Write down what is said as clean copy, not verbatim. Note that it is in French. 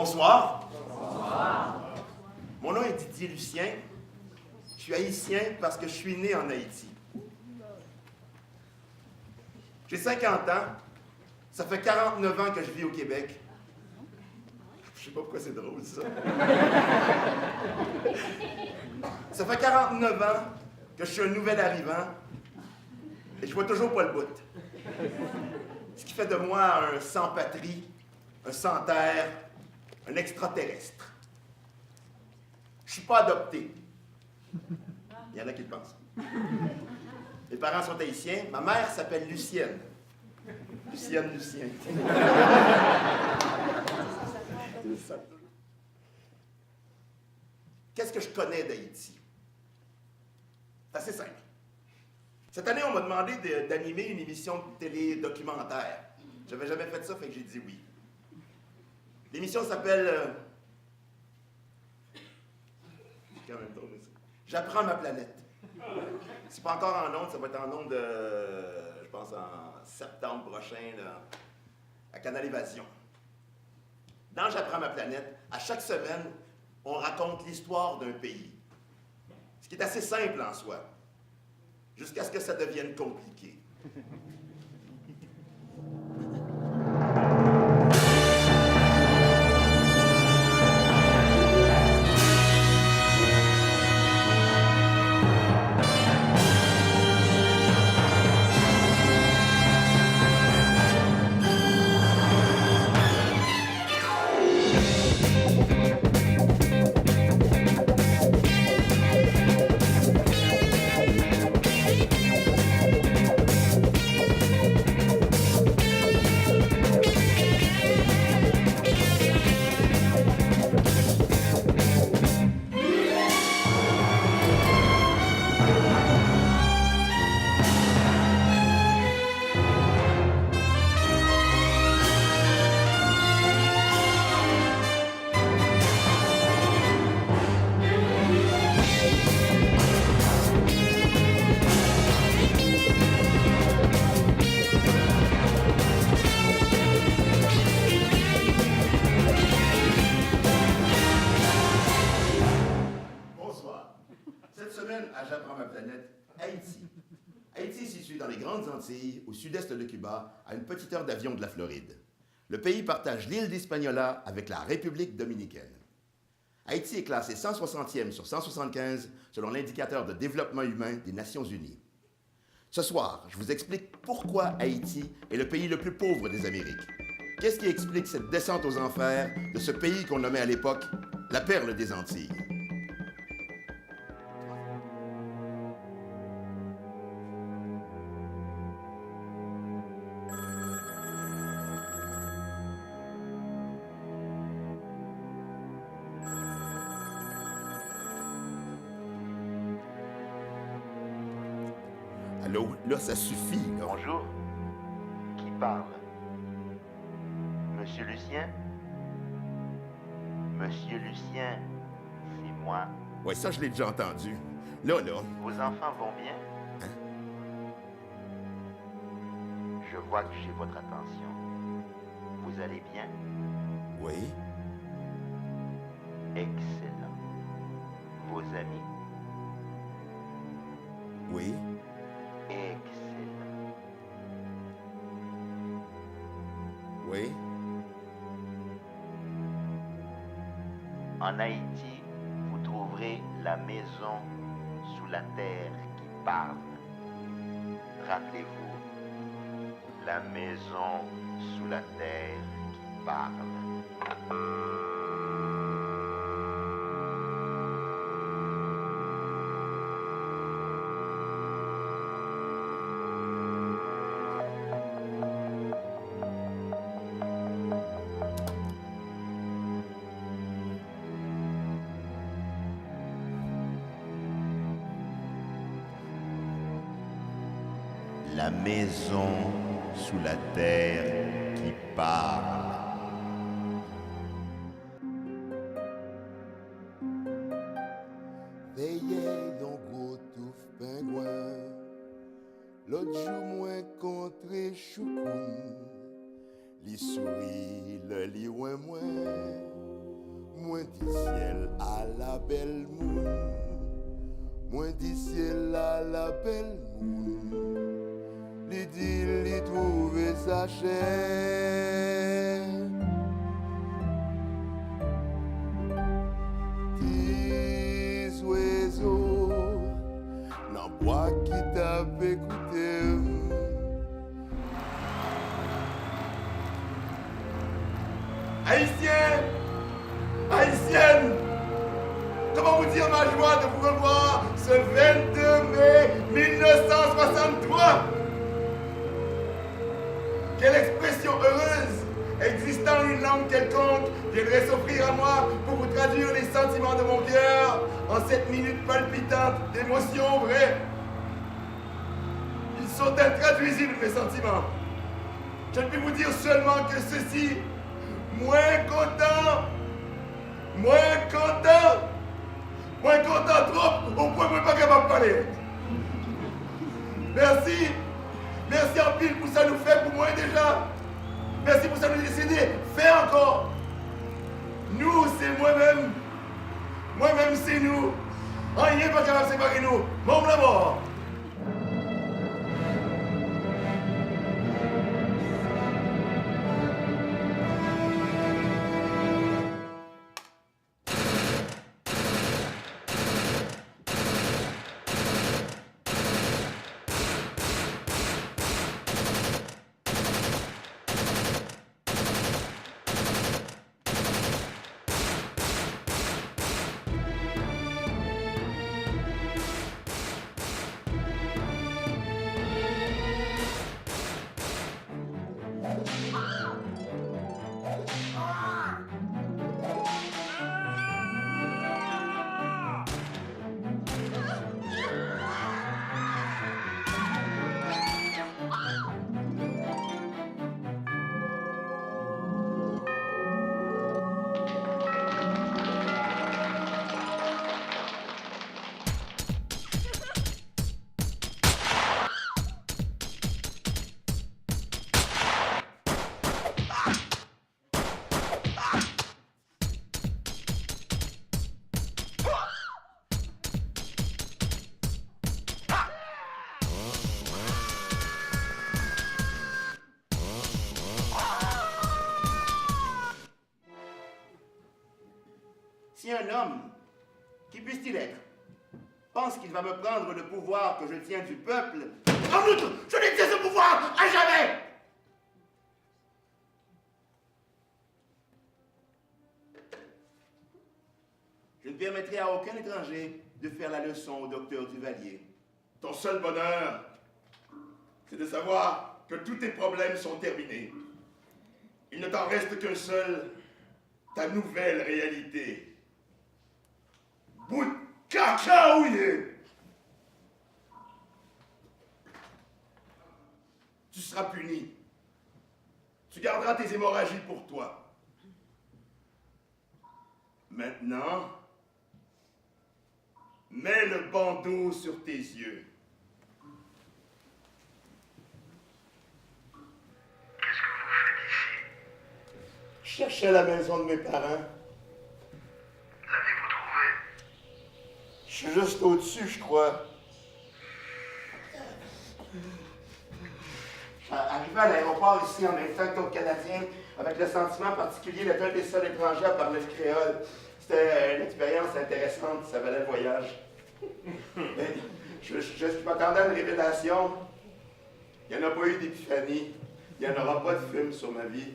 Bonsoir. Bonsoir. Mon nom est Didier Lucien. Je suis haïtien parce que je suis né en Haïti. J'ai 50 ans. Ça fait 49 ans que je vis au Québec. Je sais pas pourquoi c'est drôle, ça. Ça fait 49 ans que je suis un nouvel arrivant et je vois toujours pas le bout. Ce qui fait de moi un sans-patrie, un sans-terre, un extraterrestre. Je suis pas adopté. Il y en a qui le pensent. Mes parents sont haïtiens. Ma mère s'appelle Lucienne. Lucien. Qu'est-ce que je connais d'Haïti? C'est assez simple. Cette année, on m'a demandé d'animer une émission de télé documentaire. J'avais jamais fait ça, fait que j'ai dit oui. L'émission s'appelle... J'apprends ma planète. C'est pas encore en ondes, ça va être en ondes, je pense, en septembre prochain, là, à Canal Évasion. Dans J'apprends ma planète, à chaque semaine, on raconte l'histoire d'un pays. Ce qui est assez simple en soi, jusqu'à ce que ça devienne compliqué. Au sud-est de Cuba, à une petite heure d'avion de la Floride. Le pays partage l'île d'Hispaniola avec la République dominicaine. Haïti est classé 160e sur 175 selon l'indicateur de développement humain des Nations unies. Ce soir, je vous explique pourquoi Haïti est le pays le plus pauvre des Amériques. Qu'est-ce qui explique cette descente aux enfers de ce pays qu'on nommait à l'époque la perle des Antilles? Allô? Là, ça suffit, là. Bonjour. Qui parle? Monsieur Lucien? Monsieur Lucien, c'est moi. Ouais, ça, je l'ai déjà entendu. Là. Vos enfants vont bien? Hein? Je vois que j'ai votre attention. Vous allez bien? Oui. Excellent. Vos amis? Oui. Excellent. Oui. En Haïti, vous trouverez la maison sous la terre qui parle. Rappelez-vous, la maison sous la terre qui parle. La maison sous la terre qui parle. Veillez yon gros touffe pingouin. L'autre jour moi contré choukoun. Li sourit le li ouin moins. belle moune. Moi d'ici là la belle moune. Li dit li trouve sa chair. Tis oiseaux, nan bois qui t'a écouté. Haïtiens, Haïtiennes, comment vous dire ma joie de vous revoir ce 22 mai 1963? Quelle expression heureuse, existant une langue quelconque, viendrait s'offrir à moi pour vous traduire les sentiments de mon cœur en cette minute palpitante d'émotions vraies. Ils sont intraduisibles, mes sentiments. Je ne peux vous dire seulement que ceci, moins content trop, au point où je ne suis pas capable de parler. Merci en pile pour ça nous fait pour moi déjà. Merci pour ça nous décider, fais encore. Nous, c'est moi-même c'est nous. Rien n'est pas capable de séparer nous, même la mort. Si un homme, qui puisse-t-il être, pense qu'il va me prendre le pouvoir que je tiens du peuple, en outre, je détiens ce pouvoir à jamais! Je ne permettrai à aucun étranger de faire la leçon au docteur Duvalier. Ton seul bonheur, c'est de savoir que tous tes problèmes sont terminés. Il ne t'en reste qu'un seul, ta nouvelle réalité. Bout de cacaouillé! Tu seras puni. Tu garderas tes hémorragies pour toi. Maintenant, mets le bandeau sur tes yeux. Qu'est-ce que vous faites ici? Je cherchais la maison de mes parents. L'avez-vous trouvé? Je suis juste au-dessus, je crois. Arrivé à l'aéroport ici en même temps que d'autres Canadiens, avec le sentiment particulier d'être un des seuls étrangers à parler le créole. C'était une expérience intéressante, ça valait le voyage. Mais je m'attendais à une révélation. Il n'y en a pas eu d'épiphanie. Il n'y en aura pas de film sur ma vie.